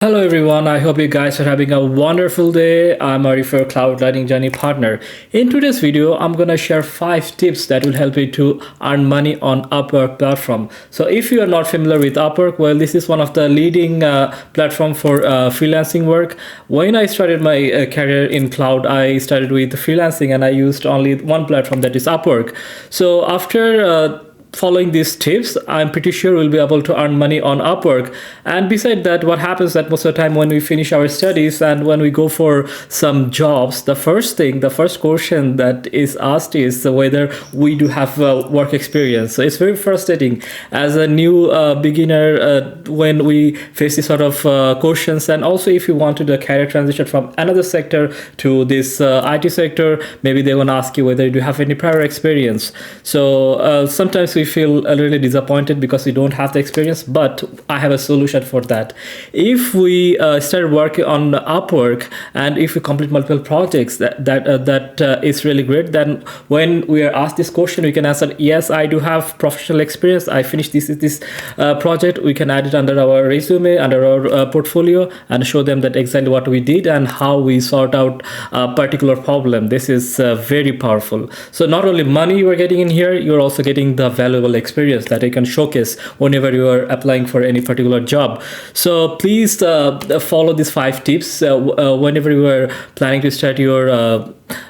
Hello everyone, I hope you guys are having a wonderful day. I'm Arif, your cloud learning journey partner. In today's video, I'm gonna share 5 tips that will help you to earn money on Upwork platform. So if you are not familiar with Upwork, well, this is one of the leading platform for freelancing work. When I started my career in cloud, I started with freelancing and I used only one platform, that is Upwork. So after following these tips, I'm pretty sure we'll be able to earn money on Upwork. And beside that, what happens that most of the time when we finish our studies and when we go for some jobs, the first question that is asked is whether we do have work experience. So it's very frustrating as a new beginner when we face this sort of questions. And also if you want to do a career transition from another sector to this IT sector, maybe they want to ask you whether you do have any prior experience. So sometimes we feel a little disappointed because we don't have the experience, but I have a solution for that. If we start working on Upwork and if we complete multiple projects, that is really great. Then when we are asked this question, we can answer, yes, I do have professional experience. I finished this project. We can add it under our resume, under our portfolio, and show them that exactly what we did and how we sort out a particular problem. This is very powerful. So not only money you are getting in here, you're also getting the valuable experience that you can showcase whenever you are applying for any particular job. So please follow these 5 tips whenever you are planning to start your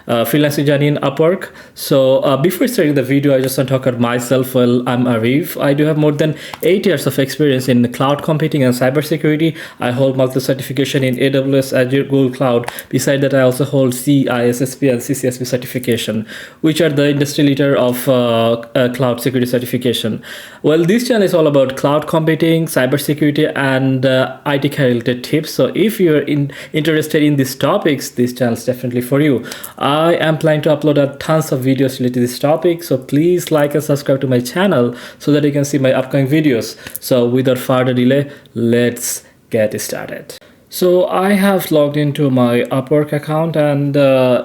freelancing journey in Upwork. So before starting the video, I just want to talk about myself. Well, I'm Arif. I do have more than 8 years of experience in cloud computing and cybersecurity. I hold multiple certification in AWS, Azure, Google Cloud. Beside that, I also hold CISSP and CCSP certification, which are the industry leader of cloud security certification. Well, this channel is all about cloud computing, cybersecurity, and IT career related tips. So if you're interested in these topics, this channel is definitely for you. I am planning to upload tons of videos related to this topic, so please like and subscribe to my channel so that you can see my upcoming videos. So without further delay, let's get started. So I have logged into my Upwork account, and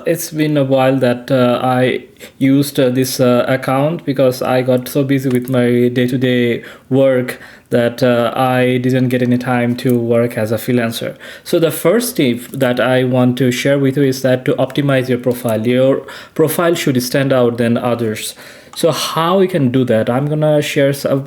it's been a while that I used this account because I got so busy with my day-to-day work that I didn't get any time to work as a freelancer. So the first tip that I want to share with you is that to optimize your profile. Your profile should stand out than others. So how you can do that? I'm gonna share some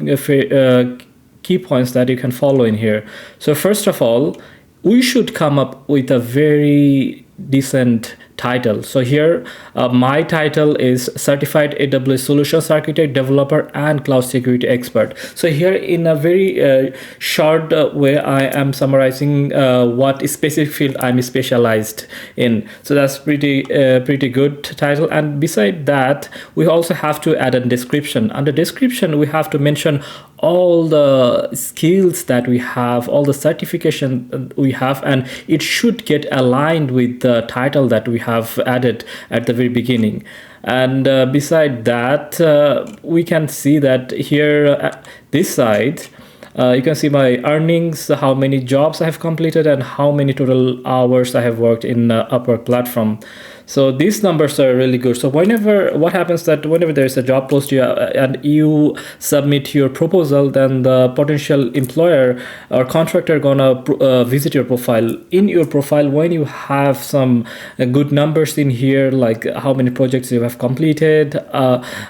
key points that you can follow in here. So first of all, we should come up with a very decent title. So here my title is Certified AWS Solutions Architect, Developer, and Cloud Security Expert. So here in a very short way, I am summarizing what specific field I'm specialized in. So that's pretty good title. And beside that, we also have to add a description. Under description, we have to mention all the skills that we have, all the certification we have, and it should get aligned with the title that we have added at the very beginning. And beside that, we can see that here this side, you can see my earnings, how many jobs I have completed, and how many total hours I have worked in Upwork platform. So these numbers are really good. So what happens that whenever there is a job post and you submit your proposal, then the potential employer or contractor gonna visit your profile. In your profile, when you have some good numbers in here, like how many projects you have completed,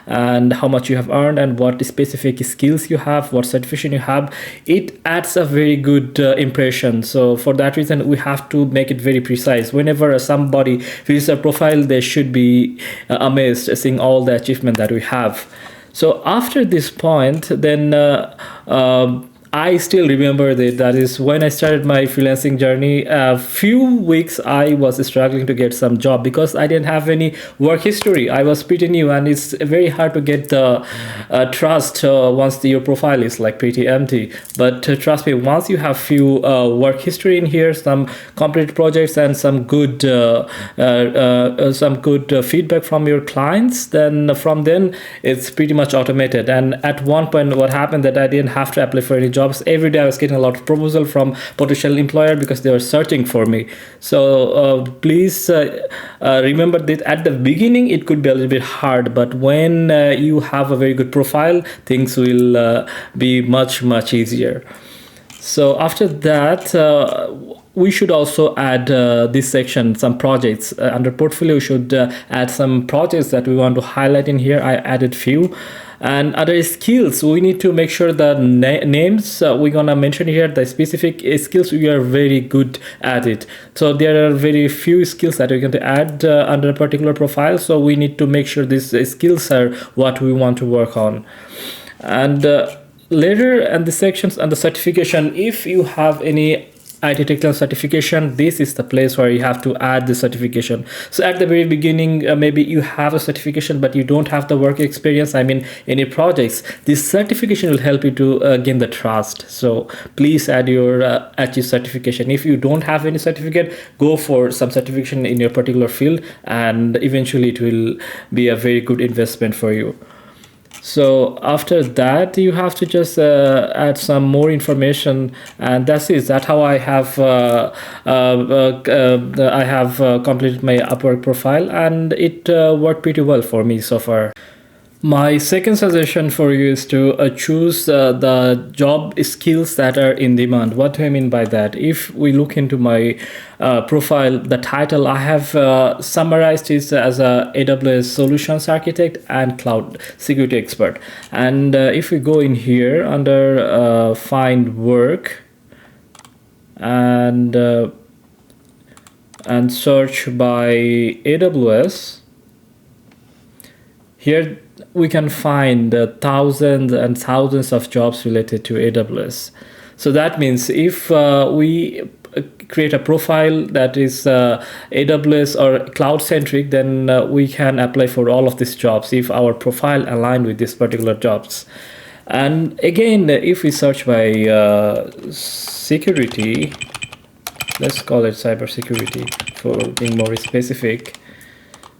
and how much you have earned, and what specific skills you have, what certification you have, it adds a very good impression. So for that reason, we have to make it very precise. Whenever somebody visits a profile, they should be amazed seeing all the achievement that we have. So after this point, then I still remember that is when I started my freelancing journey. A few weeks I was struggling to get some job because I didn't have any work history. I was pretty new, and it's very hard to get the trust once your profile is like pretty empty. But trust me, once you have few work history in here, some complete projects, and some good feedback from your clients, then from then it's pretty much automated. And at one point, what happened that I didn't have to apply for any jobs. Every day I was getting a lot of proposal from potential employer because they were searching for me. So please remember that at the beginning it could be a little bit hard, but when you have a very good profile, things will be much easier. So after that, we should also add this section, some projects under portfolio. We should add some projects that we want to highlight in here. I added few. And other skills, we need to make sure the names we're gonna mention here, the specific skills we are very good at it. So there are very few skills that we're going to add under a particular profile. So we need to make sure these skills are what we want to work on. And later in the sections and the certification, if you have any IT technical certification, this is the place where you have to add the certification. So at the very beginning, maybe you have a certification but you don't have the work experience, I mean any projects. This certification will help you to gain the trust. So please add your HE certification. If you don't have any certificate, go for some certification in your particular field, and eventually it will be a very good investment for you. So after that, you have to just add some more information, and that's it. That's how I have completed my Upwork profile, and it worked pretty well for me so far. My second suggestion for you is to choose the job skills that are in demand. What do I mean by that? If we look into my profile, the title I have summarized is as a AWS solutions architect and cloud security expert. And if we go in here under find work and search by AWS, here we can find thousands and thousands of jobs related to AWS. So that means if we create a profile that is AWS or cloud centric, then we can apply for all of these jobs if our profile aligned with these particular jobs. And again, if we search by security, let's call it cybersecurity for being more specific,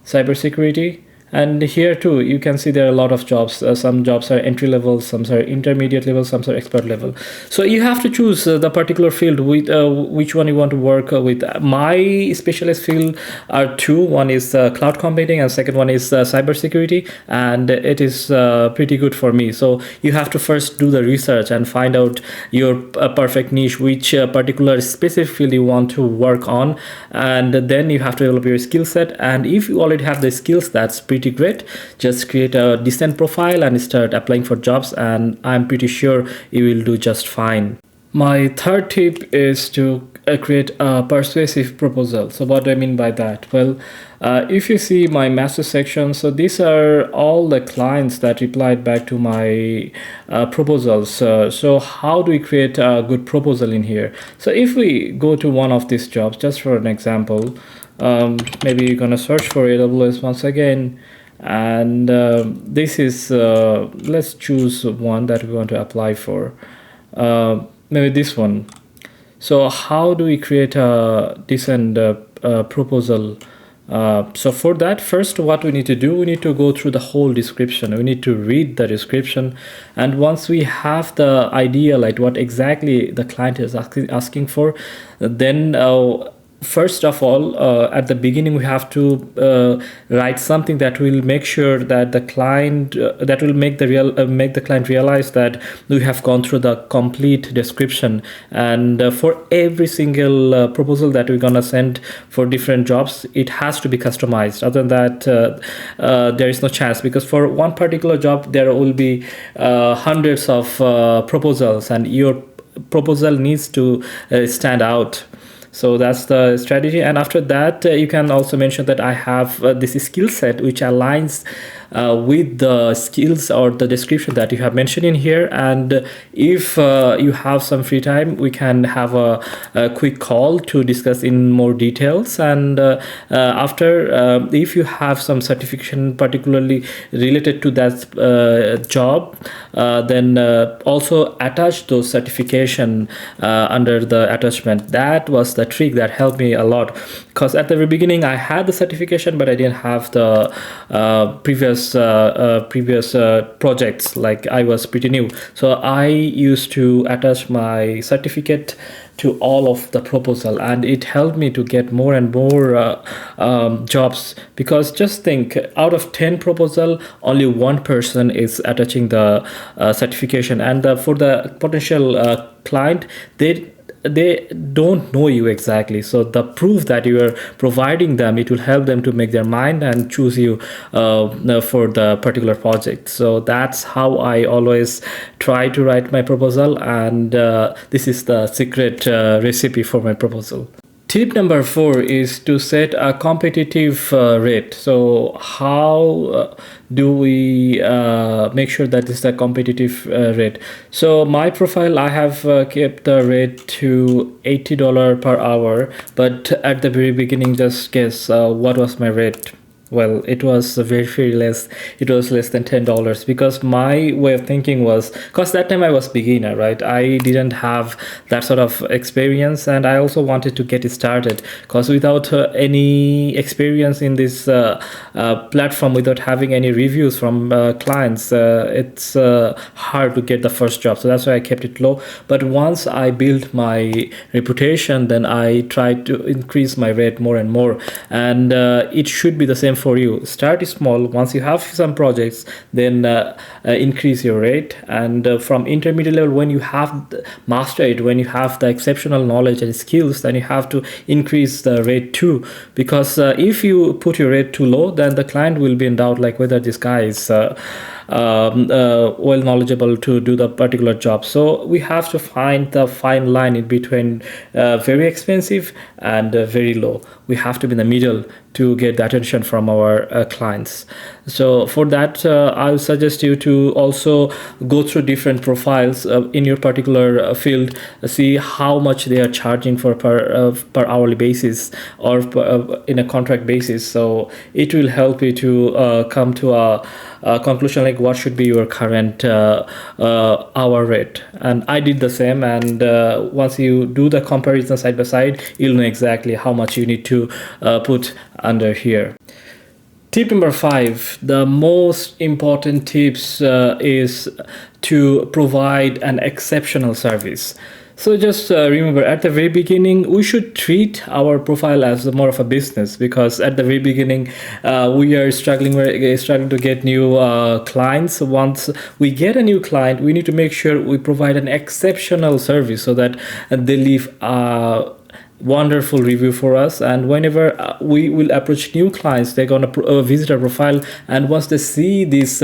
cybersecurity. And here too, you can see there are a lot of jobs. Some jobs are entry level, some are intermediate level, some are expert level. So you have to choose the particular field with which one you want to work with. My specialist field are two. One is cloud computing, and second one is cybersecurity, and it is pretty good for me. So you have to first do the research and find out your perfect niche, which particular specific field you want to work on, and then you have to develop your skill set. And if you already have the skills, that's pretty great. Just create a decent profile and start applying for jobs, and I'm pretty sure you will do just fine. My third tip is to create a persuasive proposal. So what do I mean by that? Well, if you see my message section, so these are all the clients that replied back to my proposals. So how do we create a good proposal in here? So if we go to one of these jobs, just for an example, maybe you're gonna search for AWS once again, and this is let's choose one that we want to apply for, maybe this one. So how do we create a decent proposal? So for that, first what we need to do, we need to go through the whole description. We need to read the description, and once we have the idea like what exactly the client is asking for, then first of all, at the beginning we have to write something that will make sure that the client that will make the client realize that we have gone through the complete description. And for every single proposal that we're gonna send for different jobs, it has to be customized. Other than that, there is no chance, because for one particular job there will be hundreds of proposals, and your proposal needs to stand out. So that's the strategy. And after that, you can also mention that I have this skill set which aligns with the skills or the description that you have mentioned in here. And if you have some free time, we can have a quick call to discuss in more details. And after, if you have some certification particularly related to that job, then also attach those certification under the attachment. That was the trick that helped me a lot, because at the very beginning I had the certification but I didn't have the previous projects. Like I was pretty new, so I used to attach my certificate to all of the proposal, and it helped me to get more and more jobs. Because just think, out of 10 proposal, only one person is attaching the certification, and for the potential client, they don't know you exactly. So the proof that you are providing them, it will help them to make their mind and choose you for the particular project. So that's how I always try to write my proposal, and this is the secret recipe for my proposal. Tip number 4 is to set a competitive rate. So how do we make sure that this is a competitive rate? So my profile, I have kept the rate to $80 per hour, but at the very beginning, just guess what was my rate? Well, it was very less. It was less than $10, because my way of thinking was, because that time I was beginner, right? I didn't have that sort of experience, and I also wanted to get it started, because without any experience in this platform, without having any reviews from clients, it's hard to get the first job. So that's why I kept it low. But once I built my reputation, then I tried to increase my rate more and more, and it should be the same for you. Start small. Once you have some projects, then increase your rate, and from intermediate level, when you have mastered it, when you have the exceptional knowledge and skills, then you have to increase the rate too. Because if you put your rate too low, then the client will be in doubt, like whether this guy is well knowledgeable to do the particular job. So we have to find the fine line in between very expensive and very low. We have to be in the middle to get the attention from our clients. So for that, I would suggest you to also go through different profiles in your particular field, see how much they are charging for per hourly basis, or in a contract basis. So it will help you to come to a conclusion, like what should be your current hour rate. And I did the same, and once you do the comparison side by side, you'll know exactly how much you need to put under here. Tip number 5, the most important tips is to provide an exceptional service. So just remember, at the very beginning, we should treat our profile as more of a business, because at the very beginning, we are struggling to get new clients. Once we get a new client, we need to make sure we provide an exceptional service, so that they leave wonderful review for us. And whenever we will approach new clients, they're gonna visit our profile, and once they see this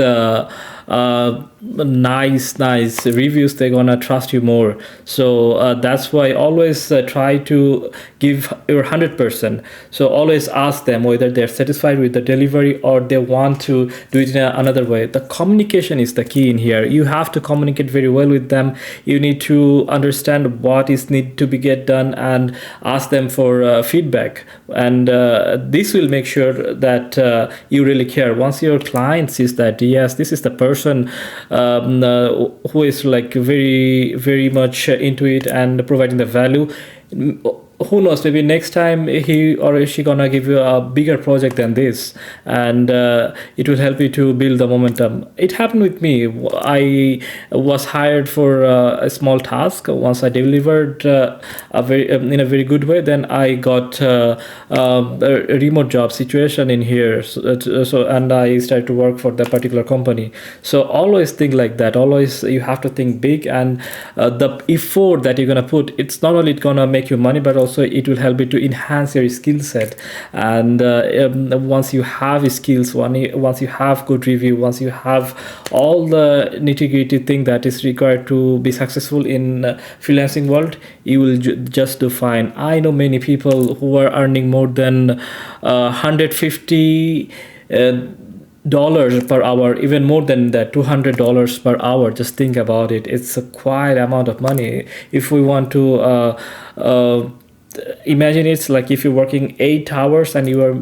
nice reviews, they're gonna trust you more. So that's why always try to give your 100%. So always ask them whether they're satisfied with the delivery, or they want to do it in another way. The communication is the key in here. You have to communicate very well with them. You need to understand what is need to be get done, and ask them for feedback. And this will make sure that you really care. Once your client sees that, yes, this is the person who is like very much into it and providing the value, who knows, maybe next time he or she gonna give you a bigger project than this, and it will help you to build the momentum. It happened with me. I was hired for a small task. Once I delivered in a very good way, then I got a remote job situation in here. So and I started to work for that particular company. So always think like that. Always you have to think big, and the effort that you're gonna put, it's not only gonna make you money, but also it will help you to enhance your skill set. And once you have skills, once you have good review, once you have all the nitty-gritty thing that is required to be successful in freelancing world, you will just do fine. I know many people who are earning more than 150 dollars per hour, even more than that, $200 per hour. Just think about it. It's a quite amount of money. If we want to imagine, it's like if you're working 8 hours and you are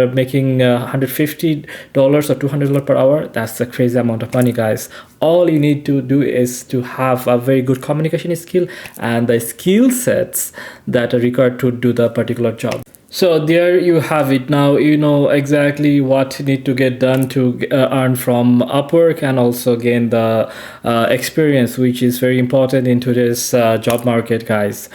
making $150 or $200 per hour, that's a crazy amount of money, guys. All you need to do is to have a very good communication skill and the skill sets that are required to do the particular job. So there you have it. Now you know exactly what need to get done to earn from Upwork, and also gain the experience, which is very important in today's job market, guys.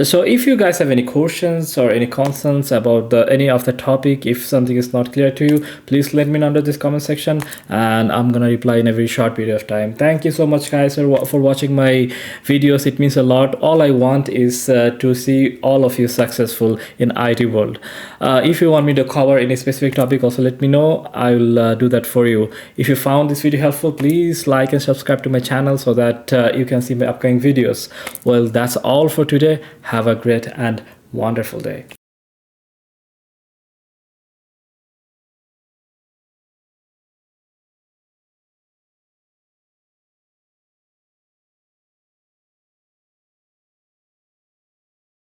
So if you guys have any questions or any concerns about any of the topic, if something is not clear to you, please let me know under this comment section, and I'm gonna reply in a very short period of time. Thank you so much guys for watching my videos. It means a lot. All I want is to see all of you successful in IT world. If you want me to cover any specific topic, also let me know. I will do that for you. If you found this video helpful, please like and subscribe to my channel so that you can see my upcoming videos. Well, that's all for today. Have a great and wonderful day.